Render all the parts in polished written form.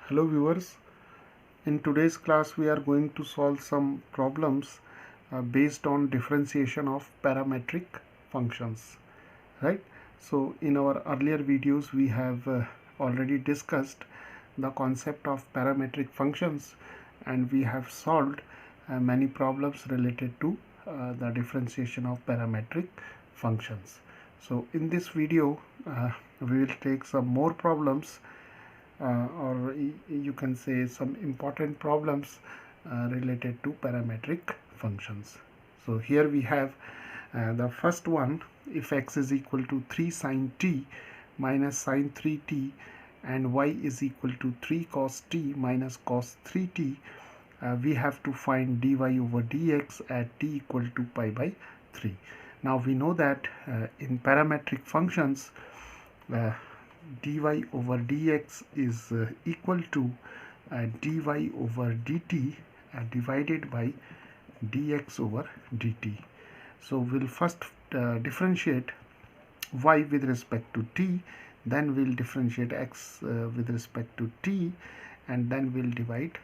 Hello viewers, in today's class we are going to solve some problems based on differentiation of parametric functions, right? So in our earlier videos we have already discussed the concept of parametric functions, and we have solved many problems related to the differentiation of parametric functions. So in this video we will take some more problems, or you can say some important problems related to parametric functions. So here we have the first one: if x is equal to 3 sine t minus sine 3t and y is equal to 3 cos t minus cos 3t, we have to find dy over dx at t equal to pi by 3. Now we know that in parametric functions dy over dx is equal to dy over dt divided by dx over dt. So we'll first differentiate y with respect to t, then we'll differentiate x with respect to t, and then we'll divide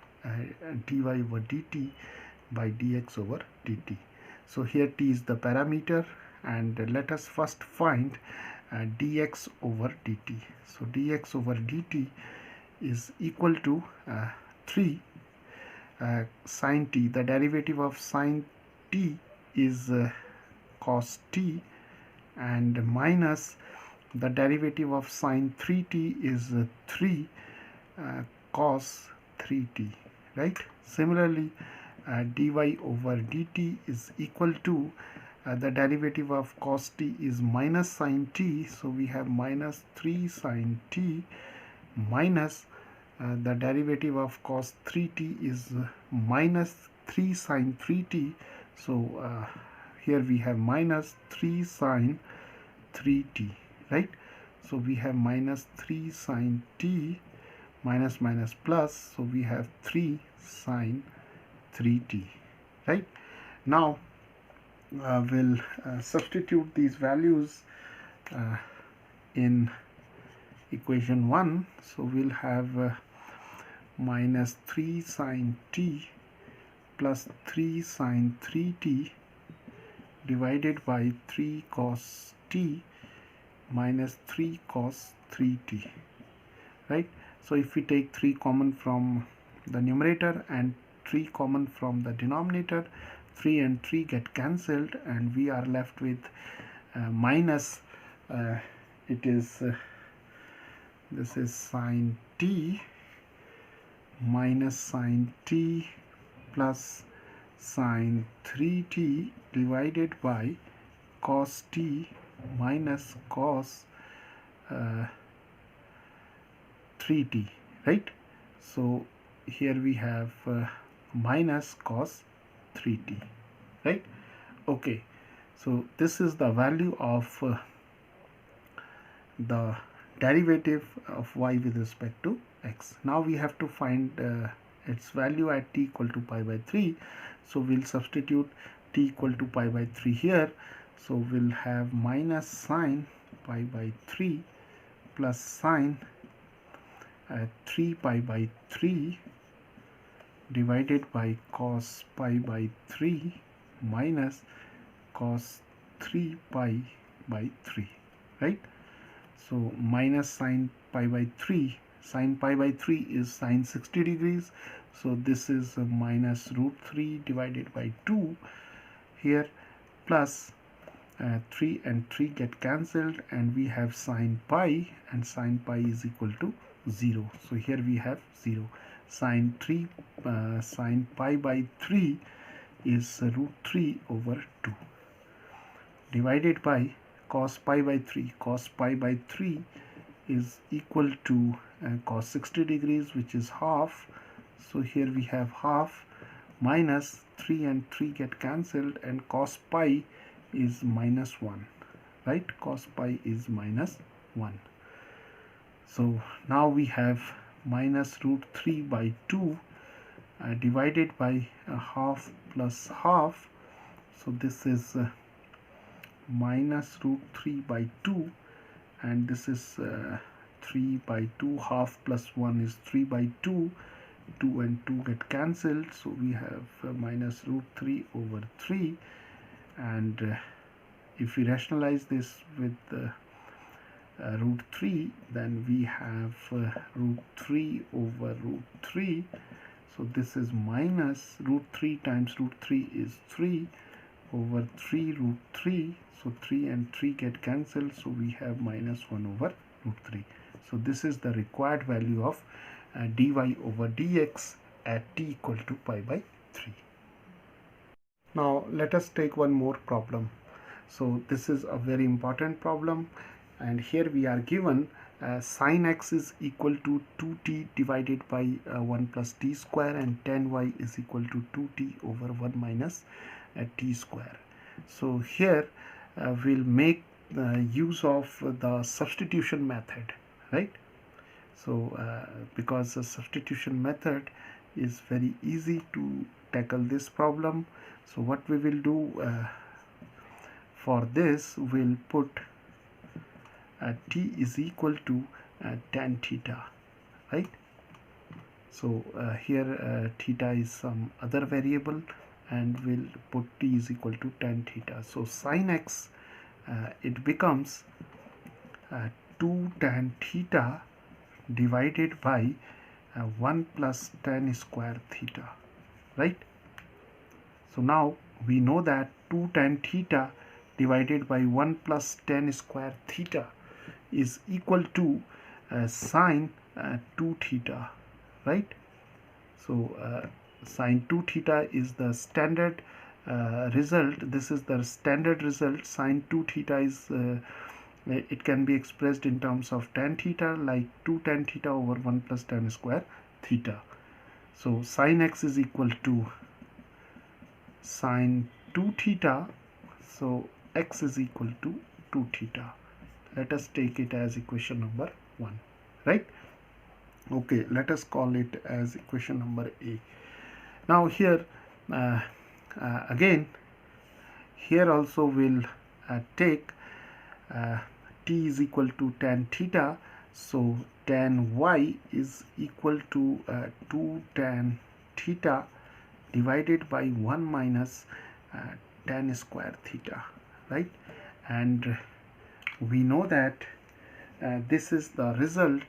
dy over dt by dx over dt. So here t is the parameter, and let us first find dx over dt. So dx over dt is equal to 3 sine t. The derivative of sine t is cos t, and minus the derivative of sine 3t is 3 cos 3t, right? Similarly, dy over dt is equal to the derivative of cos t is minus sine t, so we have minus 3 sine t, minus the derivative of cos 3t is minus 3 sine 3t, so here we have minus 3 sine 3t, right? So we have minus 3 sine t, minus minus plus, so we have 3 sine 3t, right? Now we'll substitute these values in equation 1. So we'll have minus 3 sine t plus 3 sine 3t divided by 3 cos t minus 3 cos 3t, right? So if we take 3 common from the numerator and 3 common from the denominator, 3 and 3 get cancelled, and we are left with minus this is sine t minus sine t plus sine 3t divided by cos t minus cos 3t, right? So here we have minus cos 3t, right? Okay, so this is the value of the derivative of y with respect to x. Now we have to find its value at t equal to pi by 3. So we'll substitute t equal to pi by 3 here. So we'll have minus sine pi by 3 plus sine 3 pi by 3 divided by cos pi by 3 minus cos 3 pi by 3, right? So minus sine pi by 3, sine pi by 3 is sine 60 degrees, so this is minus root 3 divided by 2 here, plus 3 and 3 get cancelled, and we have sine pi, and sine pi is equal to 0. So here we have 0. Sine pi by 3 is root 3 over 2 divided by cos pi by 3. Cos pi by 3 is equal to cos 60 degrees, which is half. So here we have half, minus 3 and 3 get cancelled, and cos pi is minus 1, right? Cos pi is minus 1. So now we have minus root 3 by 2 divided by half plus half. So this is minus root 3 by 2, and this is 3 by 2, half plus 1 is 3 by 2, 2 and 2 get cancelled, so we have minus root 3 over 3, and if we rationalize this with root 3, then we have root 3 over root 3, so this is minus root 3 times root 3 is 3 over 3 root 3, so 3 and 3 get cancelled, so we have minus 1 over root 3. So this is the required value of dy over dx at t equal to pi by 3. Now let us take one more problem. So this is a very important problem, and here we are given sin x is equal to 2t divided by 1 plus t square, and tan y is equal to 2t over 1 minus t square. So here we'll make use of the substitution method, right? So because the substitution method is very easy to tackle this problem, so what we will do for this, we'll put t is equal to tan theta, right? So here theta is some other variable, and we'll put t is equal to tan theta. So sin x, it becomes 2 tan theta divided by 1 plus tan square theta, right? So now we know that 2 tan theta divided by 1 plus tan square theta is equal to sine 2 theta, right? So sine 2 theta is the standard result. This is the standard result. Sine 2 theta is it can be expressed in terms of tan theta, like 2 tan theta over 1 plus tan square theta. So sin x is equal to sine 2 theta, so x is equal to 2 theta. Let us take it as equation number 1, right? Okay, let us call it as equation number A. Now here again, here also we'll take t is equal to tan theta, so tan y is equal to 2 tan theta divided by 1 minus tan square theta, right? And we know that this is the result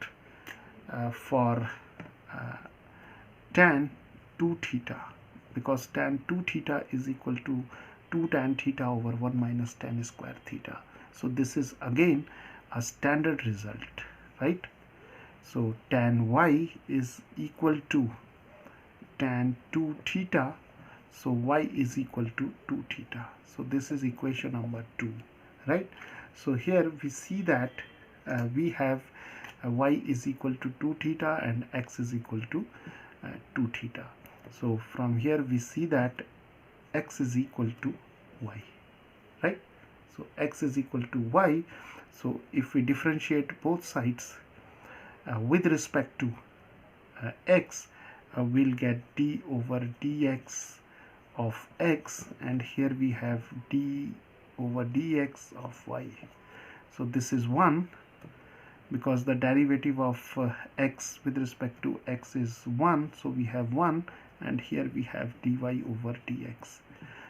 for tan 2 theta, because tan 2 theta is equal to 2 tan theta over 1 minus tan square theta. So this is again a standard result, right? So tan y is equal to tan 2 theta, so y is equal to 2 theta. So this is equation number 2, right? So here we see that we have y is equal to 2 theta and x is equal to 2 theta. So from here we see that x is equal to y, right? So x is equal to y. So if we differentiate both sides with respect to x, we'll get d over dx of x, and here we have d over dx of y. So this is 1, because the derivative of x with respect to x is 1, so we have 1, and here we have dy over dx.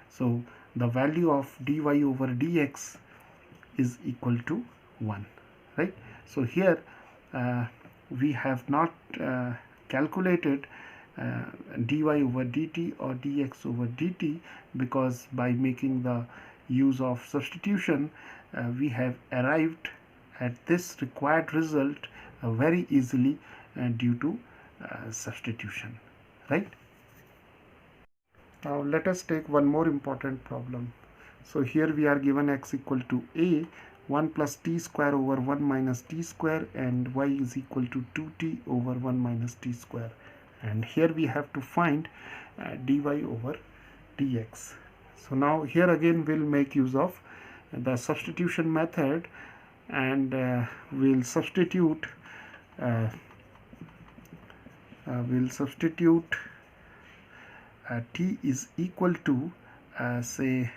So the value of dy over dx is equal to 1, right? So here we have not calculated dy over dt or dx over dt, because by making the use of substitution we have arrived at this required result very easily due to substitution, right? Now let us take one more important problem. So here we are given x equal to a, 1 plus t square over 1 minus t square, and y is equal to 2t over 1 minus t square, and here we have to find dy over dx. So now here again we'll make use of the substitution method, and we'll substitute t is equal to say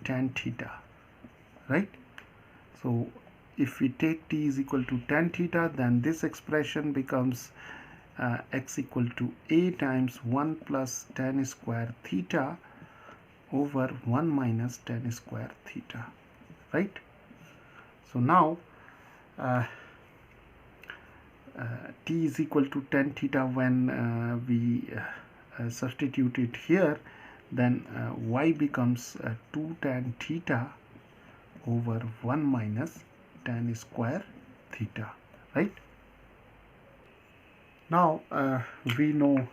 tan theta, right? So if we take t is equal to tan theta, then this expression becomes x equal to a times 1 plus tan square theta over 1 minus tan square theta, right? So now t is equal to tan theta when we substitute it here, then y becomes 2 tan theta over 1 minus tan square theta, right? Now we know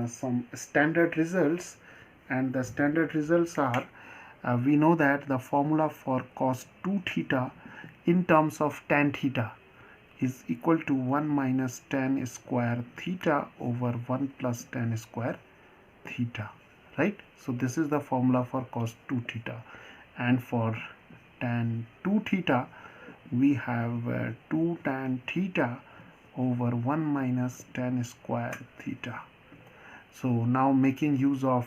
some standard results, and the standard results are we know that the formula for cos 2 theta in terms of tan theta is equal to 1 minus tan square theta over 1 plus tan square theta, right? So this is the formula for cos 2 theta, and for tan 2 theta we have 2 tan theta over 1 minus tan square theta. So now, making use of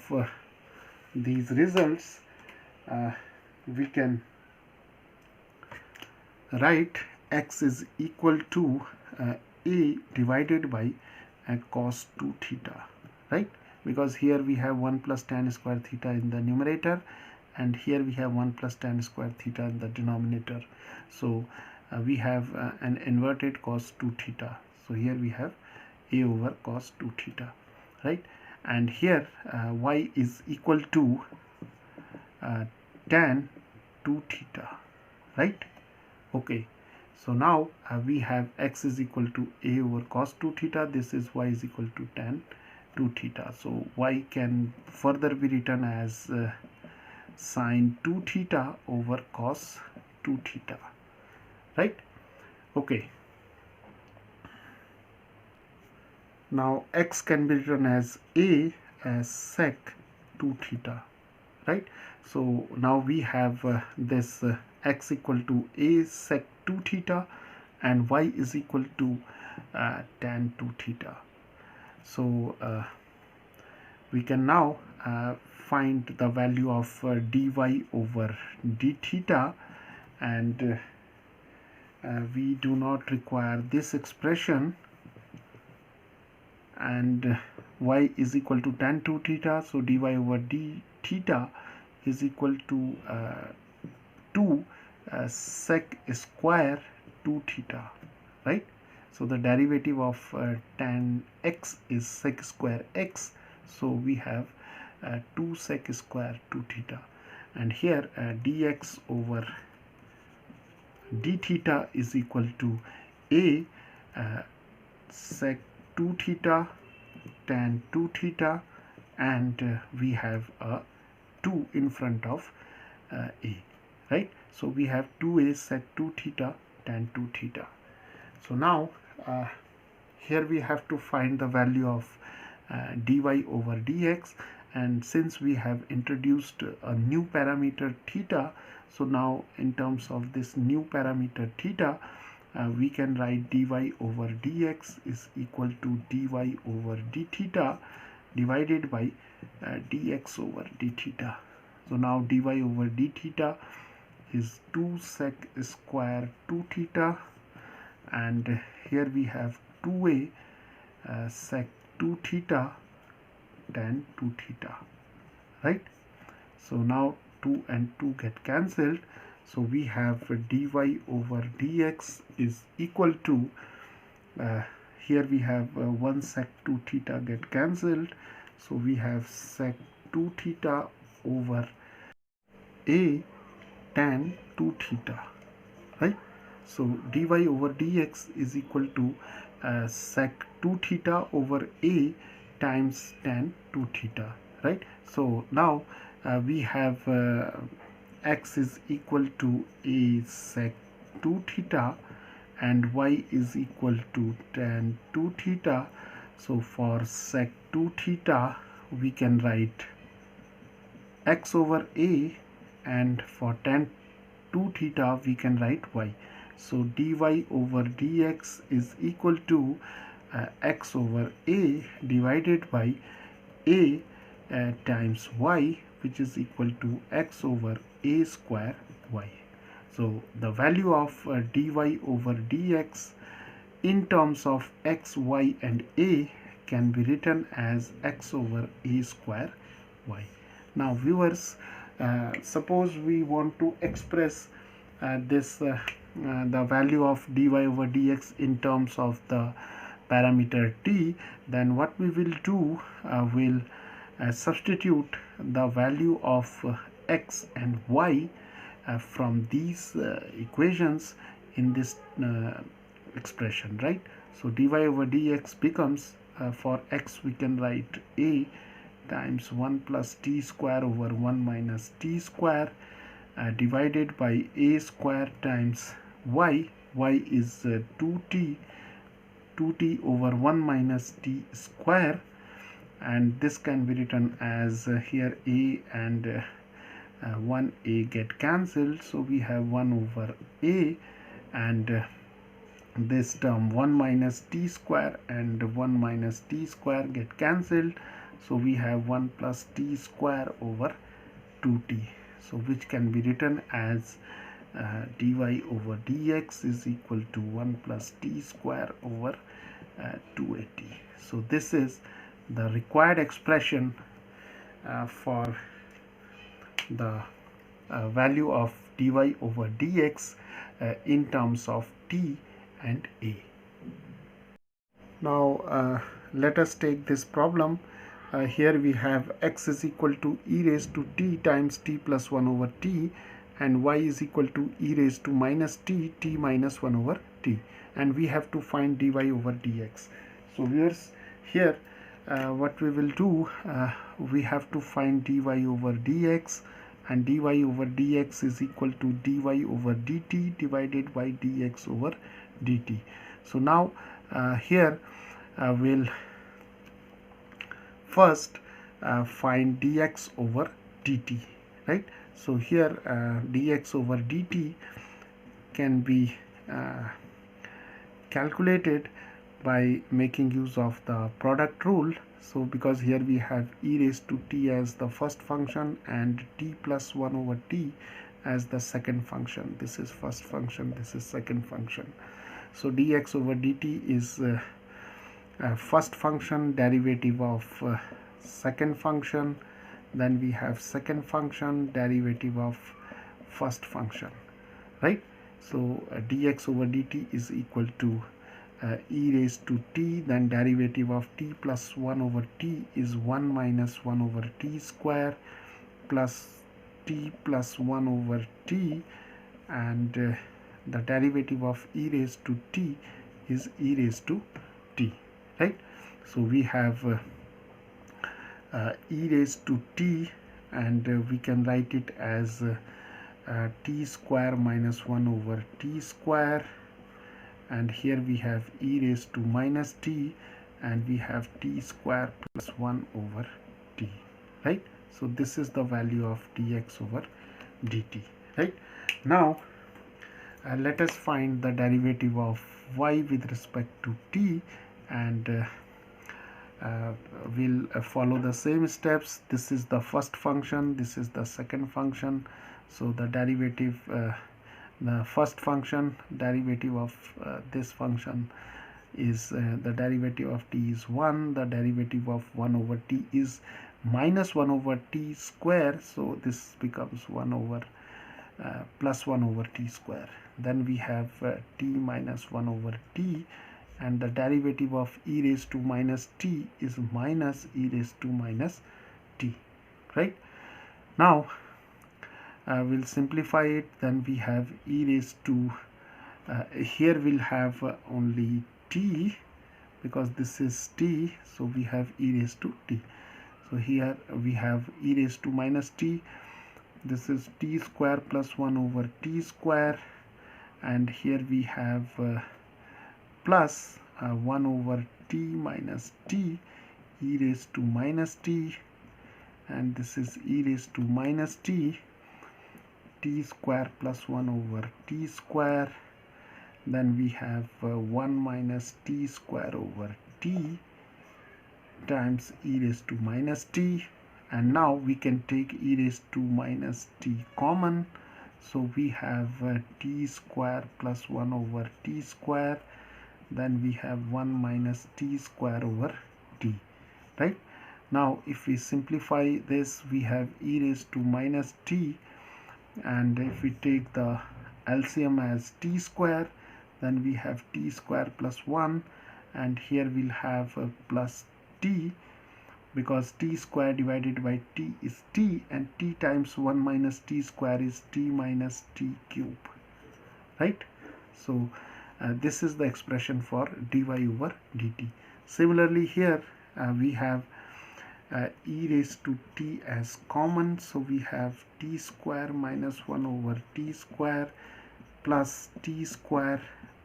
these results, we can write x is equal to a divided by cos 2 theta, right? Because here we have 1 plus tan square theta in the numerator, and here we have 1 plus tan square theta in the denominator. So we have an inverted cos 2 theta. So here we have a over cos 2 theta, right? And here y is equal to tan 2 theta, right? Okay, so now we have x is equal to a over cos 2 theta. This is y is equal to tan 2 theta. So y can further be written as sine 2 theta over cos 2 theta, right? Okay, now x can be written as a as sec 2 theta, right? So now we have this x equal to a sec 2 theta and y is equal to tan 2 theta. So we can now find the value of dy over d theta, and we do not require this expression, and y is equal to tan 2 theta, so dy over d theta is equal to 2 sec square 2 theta, right? So the derivative of tan x is sec square x, so we have 2 sec square 2 theta, and here dx over d theta is equal to a sec 2 theta tan 2 theta, and we have a 2 in front of a, right? So we have 2a sec 2 theta tan 2 theta. So now here we have to find the value of dy over dx, and since we have introduced a new parameter theta, so now in terms of this new parameter theta, we can write dy over dx is equal to dy over d theta divided by dx over d theta. So now dy over d theta is 2 sec square 2 theta, and here we have 2a sec 2 theta tan 2 theta, right? So now 2 and 2 get cancelled, so we have dy over dx is equal to here we have 1 sec 2 theta get cancelled, so we have sec 2 theta over a tan 2 theta, right? So dy over dx is equal to sec 2 theta over a times tan 2 theta, right? So now we have x is equal to a sec 2 theta and y is equal to tan 2 theta. So for sec 2 theta we can write x over a, and for tan 2 theta we can write y. So dy over dx is equal to x over a divided by a times y, which is equal to x over a square y. So the value of dy over dx in terms of x, y and a can be written as x over a square y. Now viewers, suppose we want to express the value of dy over dx in terms of the parameter t, then what we will do, will substitute the value of x and y from these equations in this expression, right? So dy over dx becomes, for x we can write a times 1 plus t square over 1 minus t square divided by a square times y. Y is 2t over 1 minus t square, and this can be written as here a and 1a get cancelled, so we have 1 over a, and this term 1 minus t square and 1 minus t square get cancelled, so we have 1 plus t square over 2t, so which can be written as dy over dx is equal to 1 plus t square over 2at. So this is the required expression for the value of dy over dx in terms of t and a. Now let us take this problem. Here we have x is equal to e raised to t times t plus 1 over t, and y is equal to e raised to minus t, t minus 1 over t, and we have to find dy over dx. So viewers, here what we will do, we have to find dy over dx, and dy over dx is equal to dy over dt divided by dx over dt. So now here we'll first find dx over dt, right? So here dx over dt can be calculated by making use of the product rule. So because here we have e raised to t as the first function and t plus 1 over t as the second function. This is first function, this is second function. So dx over dt is first function derivative of second function, then we have second function derivative of first function, right? So dx over dt is equal to e raised to t, then derivative of t plus 1 over t is 1 minus 1 over t square plus t plus 1 over t, and the derivative of e raised to t is e raised to t, right? So we have e raised to t, and we can write it as t square minus 1 over t square, and here we have e raised to minus t, and we have t square plus 1 over t, right? So this is the value of dx over dt, right? Now let us find the derivative of y with respect to t, and we'll follow the same steps. This is the first function, this is the second function. So the derivative, the first function derivative of this function is the derivative of t is 1, the derivative of 1 over t is minus 1 over t square, so this becomes 1 over plus 1 over t square. Then we have t minus 1 over t, and the derivative of e raised to minus t is minus e raised to minus t, right? Now we'll simplify it. Then we have e raised to here we'll have only t, because this is t, so we have e raised to t. So here we have e raised to minus t, this is t square plus 1 over t square, and here we have plus 1 over t minus t, e raised to minus t, and this is e raised to minus t, t square plus 1 over t square, then we have 1 minus t square over t times e raised to minus t, and now we can take e raised to minus t common, So we have t square plus 1 over t square, then we have 1 minus t square over t, right? Now if we simplify this, we have e raised to minus t, and if we take the LCM as t square, then we have t square plus 1, and here we'll have plus t, because t square divided by t is t, and t times 1 minus t square is t minus t cube, right? So this is the expression for dy over dt. Similarly here we have e raised to t as common, so we have t square minus 1 over t square plus t square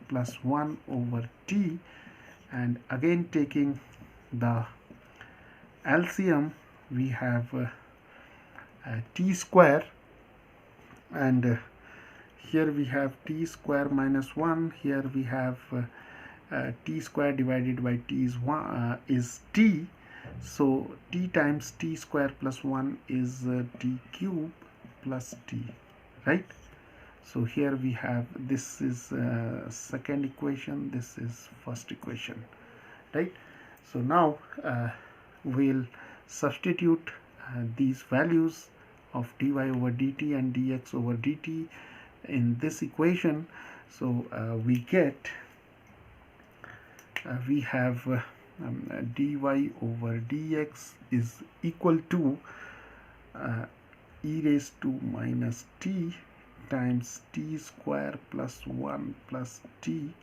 plus 1 over t, and again taking the LCM, we have t square, and here we have t square minus 1, here we have t square divided by t is t, so t times t square plus 1 is t cube plus t, right? So here we have, this is second equation, this is first equation, right? So now we'll substitute these values of dy over dt and dx over dt in this equation. So we get we have dy over dx is equal to e raised to minus t times t square plus 1 plus t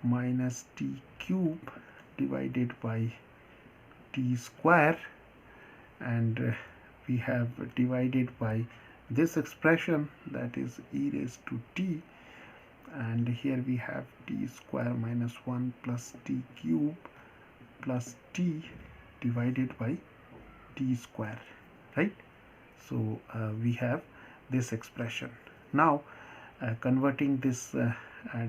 minus t cube divided by t square, and we have divided by this expression, that is e raised to t, and here we have t square minus 1 plus t cube plus t divided by t square, right? So we have this expression. Now converting this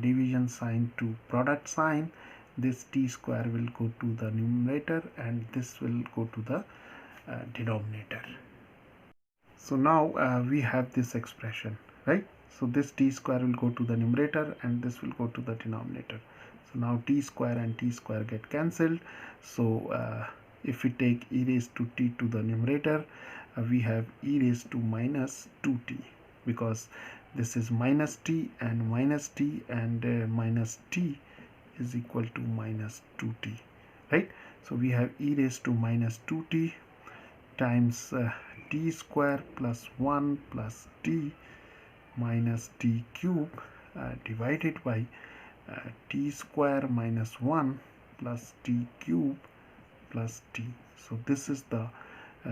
division sign to product sign, this t square will go to the numerator and this will go to the denominator. So now we have this expression, right? So this t square will go to the numerator and this will go to the denominator. So now t square and t square get cancelled. So if we take e raised to t to the numerator, we have e raised to minus 2t, because this is minus t and minus t is equal to minus 2t, right? So we have e raised to minus 2t times t square plus 1 plus t minus t cube divided by t square minus 1 plus t cube plus t. So this is the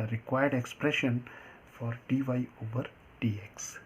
required expression for dy over dx.